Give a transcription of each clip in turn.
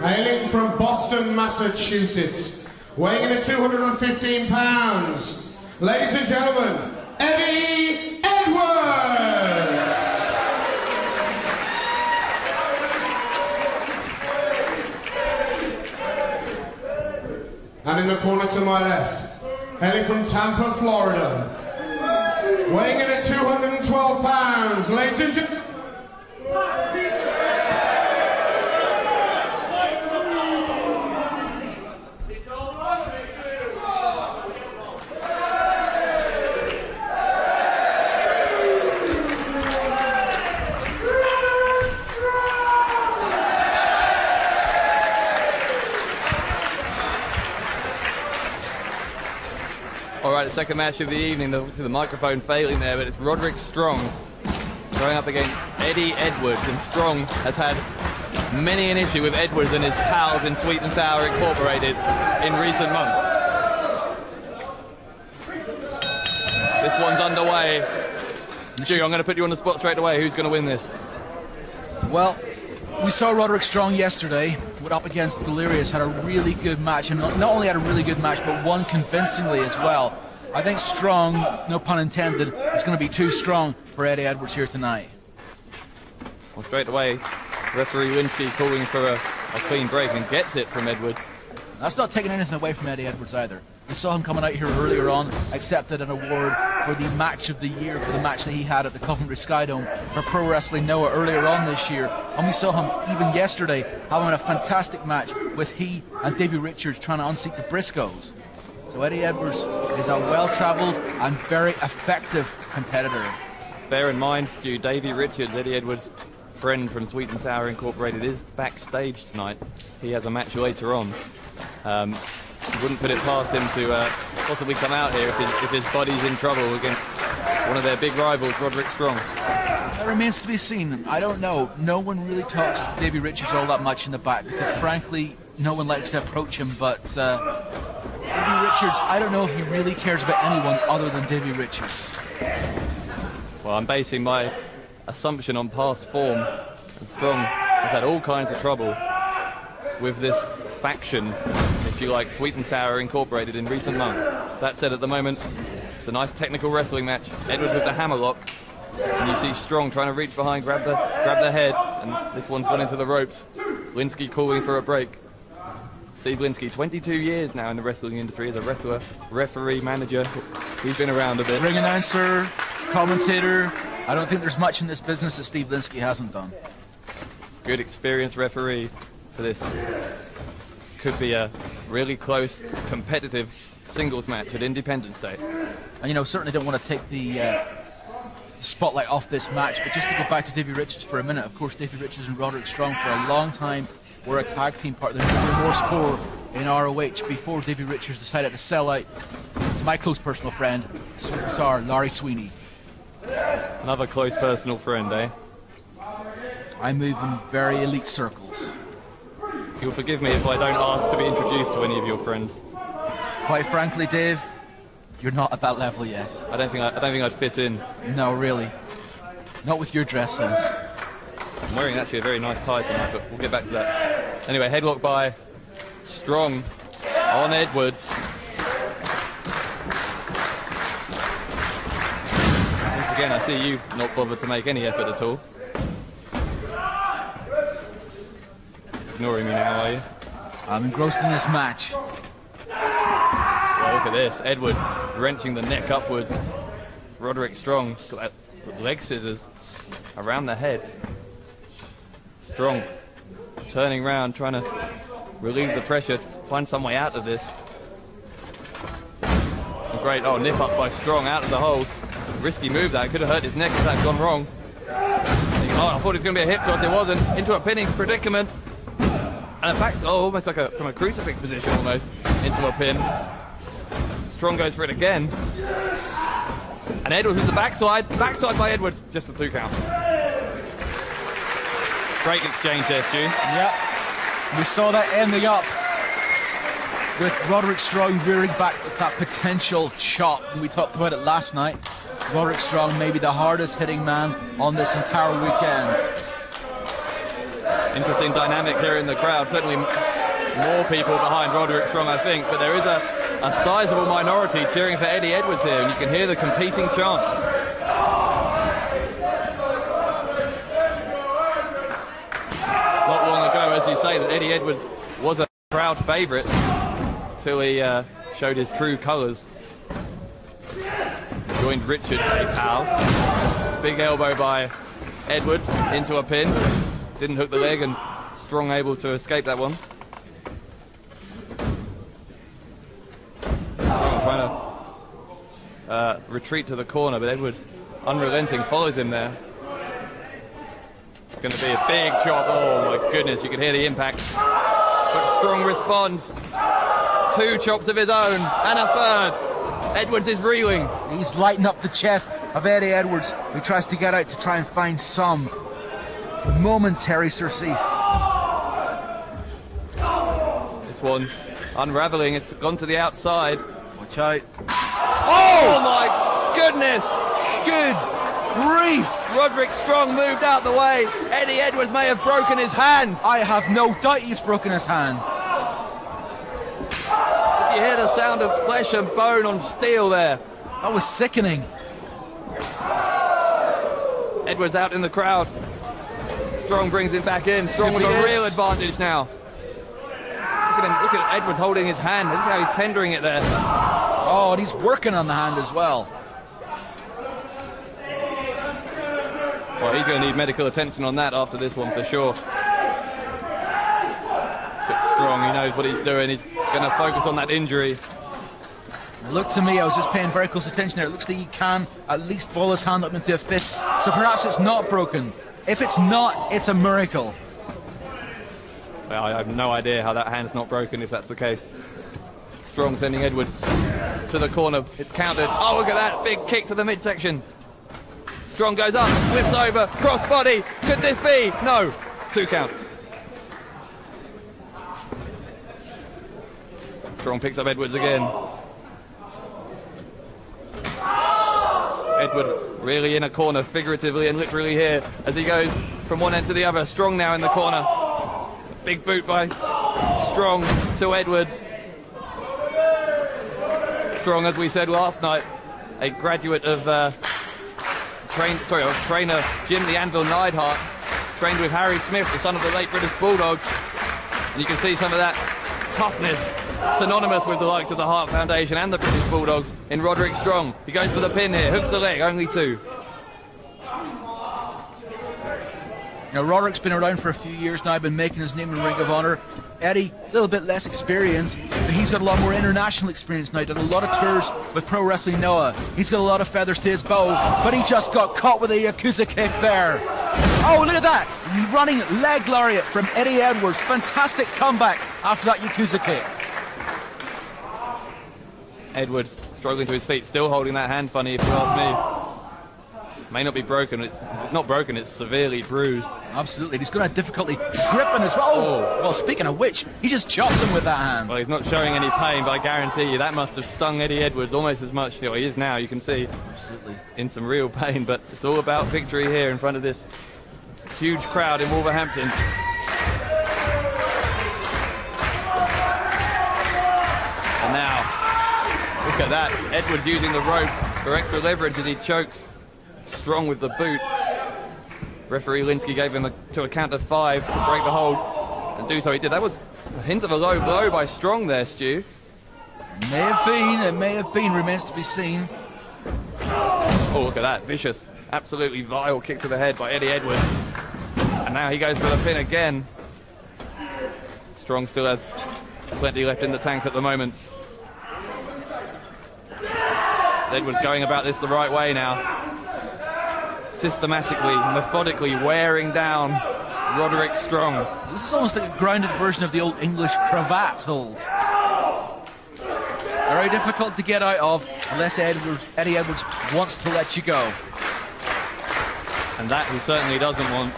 hailing from Boston, Massachusetts, weighing in at 215 pounds, ladies and gentlemen, Eddie Edwards! And in the corner to my left, hailing from Tampa, Florida, weighing in at 212 pounds, ladies and gentlemen, Alright, the second match of the evening, obviously the microphone failing there, but it's Roderick Strong going up against Eddie Edwards, and Strong has had many an issue with Edwards and his pals in Sweet and Sour Incorporated in recent months. This one's underway. Stu, I'm going to put you on the spot straight away. Who's going to win this? Well, we saw Roderick Strong yesterday, went up against Delirious, had a really good match, and not only had a really good match, but won convincingly as well. I think Strong, no pun intended, is going to be too strong for Eddie Edwards here tonight. Well, straight away, referee Linsky calling for a clean break and gets it from Edwards. That's not taking anything away from Eddie Edwards either. We saw him coming out here earlier on, accepted an award for the match of the year for the match that he had at the Coventry Skydome for Pro Wrestling Noah earlier on this year. And we saw him even yesterday having a fantastic match with he and Davey Richards trying to unseat the Briscoes. So Eddie Edwards is a well-travelled and very effective competitor. Bear in mind, Stu, Davey Richards, Eddie Edwards' friend from Sweet and Sour Incorporated, is backstage tonight. He has a match later on. Wouldn't put it past him to possibly come out here if his body's in trouble against one of their big rivals, Roderick Strong. That remains to be seen. I don't know. No one really talks to Davey Richards all that much in the back because, frankly, no one likes to approach him. But Davey Richards, I don't know if he really cares about anyone other than Davey Richards. Well, I'm basing my assumption on past form, and Strong has had all kinds of trouble with this faction, if you like, Sweet and Sour Incorporated in recent months. That said, at the moment, it's a nice technical wrestling match. Edwards with the hammerlock, and you see Strong trying to reach behind, grab the head, and this one's gone into the ropes. Linsky calling for a break. Steve Linsky, 22 years now in the wrestling industry as a wrestler, referee, manager. He's been around a bit. Ring announcer, commentator. I don't think there's much in this business that Steve Linsky hasn't done. Good experienced referee for this. Could be a really close, competitive singles match at Indypendence Day. And, you know, certainly don't want to take the spotlight off this match, but just to go back to Davey Richards for a minute, of course, Davey Richards and Roderick Strong for a long time were a tag team partner in the Remorse Corps in ROH before Davey Richards decided to sell out to my close personal friend, superstar Larry Sweeney. Another close personal friend, eh? I move in very elite circles. You'll forgive me if I don't ask to be introduced to any of your friends. Quite frankly, Dave, you're not at that level yet. I don't think I'd fit in. No, really. Not with your dress sense. I'm wearing actually a very nice tie tonight, but we'll get back to that. Anyway, headlock by Strong on Edwards. Once again, I see you've not bothered to make any effort at all. Ignoring me now, are you? I'm engrossed in this match. Well, look at this. Edwards wrenching the neck upwards. Roderick Strong got that leg scissors around the head. Strong turning round, trying to relieve the pressure, find some way out of this. Great, nip up by Strong out of the hold. Risky move that, could have hurt his neck if that had gone wrong. I thought it was going to be a hip toss, it wasn't. Into a pinning predicament. And in fact, almost like from a crucifix position almost, into a pin. Strong goes for it again. And Edwards with the backside by Edwards, just a 2 count. Great exchange there, Stu. Yep. We saw that ending up with Roderick Strong rearing back with that potential chop. And we talked about it last night. Roderick Strong may be the hardest hitting man on this entire weekend. Interesting dynamic here in the crowd. Certainly more people behind Roderick Strong, I think, but there is a sizable minority cheering for Eddie Edwards here, and you can hear the competing chants. Not long ago, as you say, that Eddie Edwards was a crowd favourite until he showed his true colours. Joined Richards a towel. Big elbow by Edwards into a pin. Didn't hook the leg, and Strong able to escape that one. Strong trying to retreat to the corner, but Edwards, unrelenting, follows him there. It's going to be a big chop. Oh my goodness, you can hear the impact. But Strong responds. 2 chops of his own, and a third. Edwards is reeling. He's lighting up the chest of Eddie Edwards, who tries to get out to try and find some momentary surcease. This one unraveling. It's gone to the outside. Watch out. Oh my goodness! Good grief! Roderick Strong moved out the way. Eddie Edwards may have broken his hand. I have no doubt he's broken his hand. You hear the sound of flesh and bone on steel there. That was sickening. Edwards out in the crowd. Strong brings him back in. Strong with a real advantage now. Look at him. Look at Edwards holding his hand. Look how he's tendering it there. Oh, and he's working on the hand as well. Well, he's going to need medical attention on that after this one for sure. But Strong, he knows what he's doing. He's going to focus on that injury. Look to me, I was just paying very close attention there. It looks like he can at least ball his hand up into a fist. So perhaps it's not broken. If it's not, it's a miracle. Well, I have no idea how that hand's not broken if that's the case. Strong sending Edwards to the corner. It's countered. Oh, look at that. Big kick to the midsection. Strong goes up, flips over, cross body. Could this be? No. 2 count. Strong picks up Edwards again. Edwards really in a corner, figuratively and literally here, as he goes from one end to the other. Strong now in the corner. Big boot by Strong to Edwards. Strong, as we said last night, a graduate of trainer Jim the Anvil Neidhart, trained with Harry Smith, the son of the late British Bulldog. And you can see some of that toughness synonymous with the likes of the Hart Foundation and the British Bulldogs in Roderick Strong. He goes for the pin here, hooks the leg, only 2. Now, Roderick's been around for a few years now, been making his name in Ring of Honor. Eddie, a little bit less experience, but he's got a lot more international experience now. Done a lot of tours with Pro Wrestling Noah. He's got a lot of feathers to his bow, but he just got caught with a Yakuza kick there. Oh, look at that! Running leg lariat from Eddie Edwards. Fantastic comeback after that Yakuza kick. Edwards struggling to his feet, still holding that hand funny if you ask me. May not be broken. If it's not broken, it's severely bruised. Absolutely. He's going to have difficulty gripping as well. Oh, well, speaking of which, he just chopped him with that hand. Well, he's not showing any pain, but I guarantee you that must have stung Eddie Edwards almost as much. You know, he is now, you can see. Absolutely. In some real pain, but it's all about victory here in front of this huge crowd in Wolverhampton. And now, look at that. Edwards using the ropes for extra leverage as he chokes Strong with the boot. Referee Linsky gave him to a count of 5 to break the hold, and do so he did. That was a hint of a low blow by Strong there, Stu. It may have been, remains to be seen. Oh, look at that, vicious, absolutely vile kick to the head by Eddie Edwards. And now he goes for the pin again. Strong still has plenty left in the tank at the moment. Edwards going about this the right way now. Systematically, methodically wearing down Roderick Strong. This is almost like a grounded version of the old English cravat hold. Very difficult to get out of unless Eddie Edwards wants to let you go. And that he certainly doesn't want.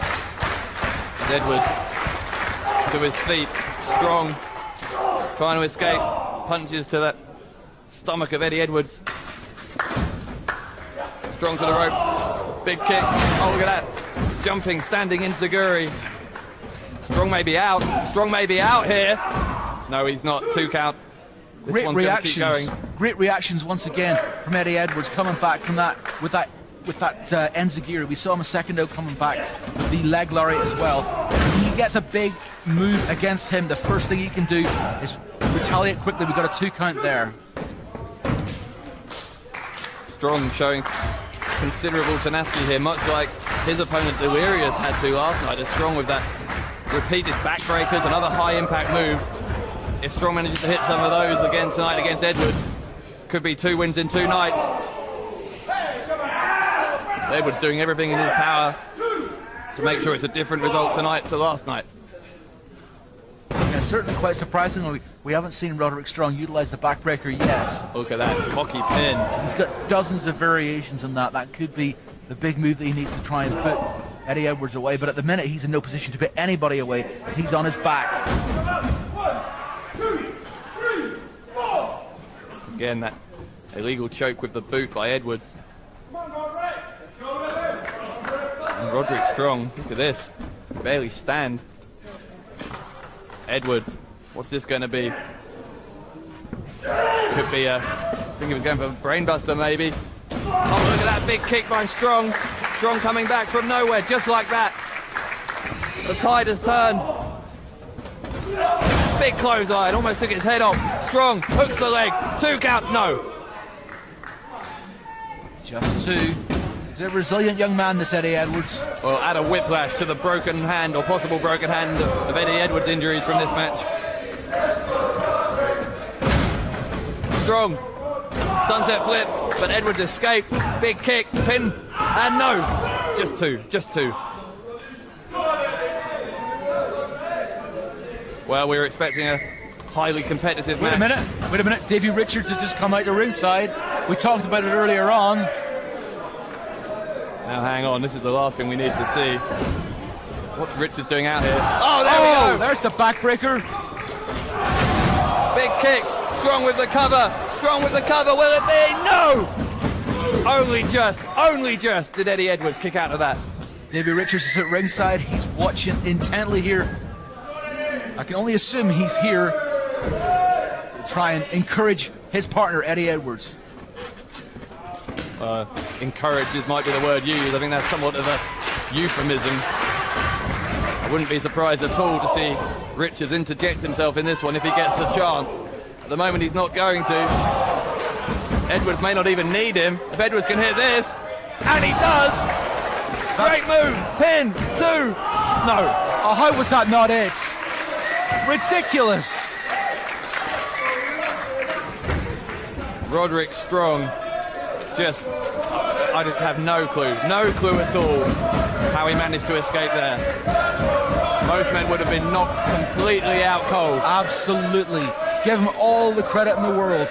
As Edwards to his feet, Strong trying to escape, punches to that stomach of Eddie Edwards. Strong to the ropes. Big kick. Oh, look at that. Jumping, standing enziguri. Strong may be out. Strong may be out here. No, he's not. 2 count. This Great one's gonna keep reactions. going. Great reactions once again from Eddie Edwards coming back from that with that enziguri. We saw him a second ago coming back with the leg lariat as well. If he gets a big move against him, the first thing he can do is retaliate quickly. We've got a 2 count there. Strong showing considerable tenacity here, much like his opponent Delirious had to last night. As Strong with that repeated backbreakers and other high impact moves. If Strong manages to hit some of those again tonight against Edwards, could be 2 wins in 2 nights. Edwards doing everything in his power to make sure it's a different result tonight to last night. Yeah, certainly quite surprising. We haven't seen Roderick Strong utilize the backbreaker yet. Look at that cocky pin. He's got dozens of variations on that. That could be the big move that he needs to try and put Eddie Edwards away. But at the minute, he's in no position to put anybody away as he's on his back. Again, that illegal choke with the boot by Edwards. And Roderick Strong, look at this, barely stand. Edwards, what's this going to be? Could be I think he was going for a brainbuster maybe. Oh, look at that big kick by Strong. Strong coming back from nowhere, just like that. The tide has turned. Big clothesline, almost took his head off. Strong hooks the leg, 2 count, no. Just 2. He's a resilient young man, this Eddie Edwards. Well, add a whiplash to the broken hand or possible broken hand of Eddie Edwards' injuries from this match. Strong, sunset flip, but Edwards escaped. Big kick, pin, and no. Just 2, just 2. Well, we were expecting a highly competitive match. Wait a minute. Davey Richards has just come out to ringside. We talked about it earlier on. Now hang on, this is the last thing we need to see. What's Richards doing out here? Oh, there we go! There's the backbreaker. Big kick, Strong with the cover. Strong with the cover, will it be? No! Only just did Eddie Edwards kick out of that. Davey Richards is at ringside. He's watching intently here. I can only assume he's here to try and encourage his partner, Eddie Edwards. Encourages might be the word used. I think that's somewhat of a euphemism. I wouldn't be surprised at all to see Richards interject himself in this one if he gets the chance. At the moment, he's not going to. Edwards may not even need him. If Edwards can hit this, and he does! Great move! Pin! 2! No! Oh, how was that not it? Ridiculous! Roderick Strong, just, I have no clue at all how he managed to escape there. Most men would have been knocked completely out cold. Absolutely. Give him all the credit in the world.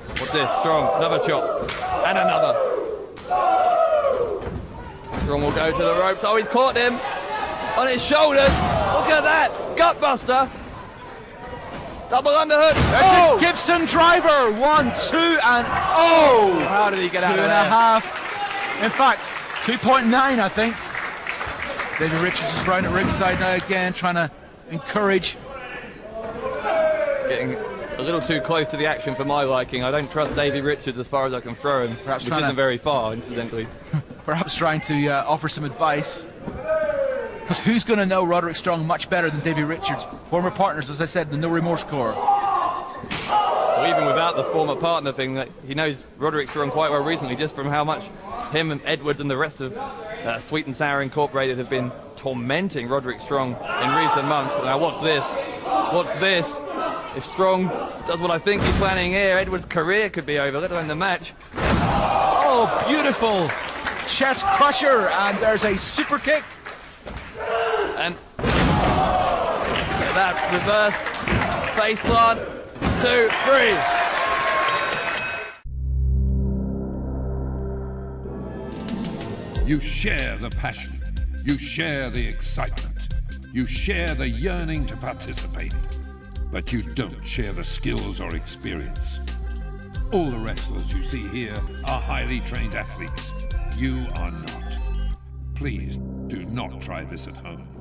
What's this? Strong, another chop, and another. Strong will go to the ropes. Oh, he's caught him on his shoulders. Look at that, gutbuster. Double underhook. There's a Gibson driver. 1, 2, and oh! How did he get out of there? 2.5. In fact, 2.9, I think. David Richards is round at ringside now again, trying to encourage. Getting a little too close to the action for my liking. I don't trust Davey Richards as far as I can throw him, which isn't very far, incidentally. Perhaps trying to offer some advice. Because who's going to know Roderick Strong much better than Davey Richards? Former partners, as I said, the No Remorse Corps. Well, even without the former partner thing, he knows Roderick Strong quite well recently, just from how much him and Edwards and the rest of Sweet and Sour Incorporated have been tormenting Roderick Strong in recent months. Now, what's this? What's this? If Strong does what I think he's planning here, Edwards' career could be over, let alone the match. Oh, beautiful chest crusher, and there's a super kick. And that reverse face plant. 2, 3. You share the passion. You share the excitement. You share the yearning to participate. But you don't share the skills or experience. All the wrestlers you see here are highly trained athletes. You are not. Please Do not try this at home.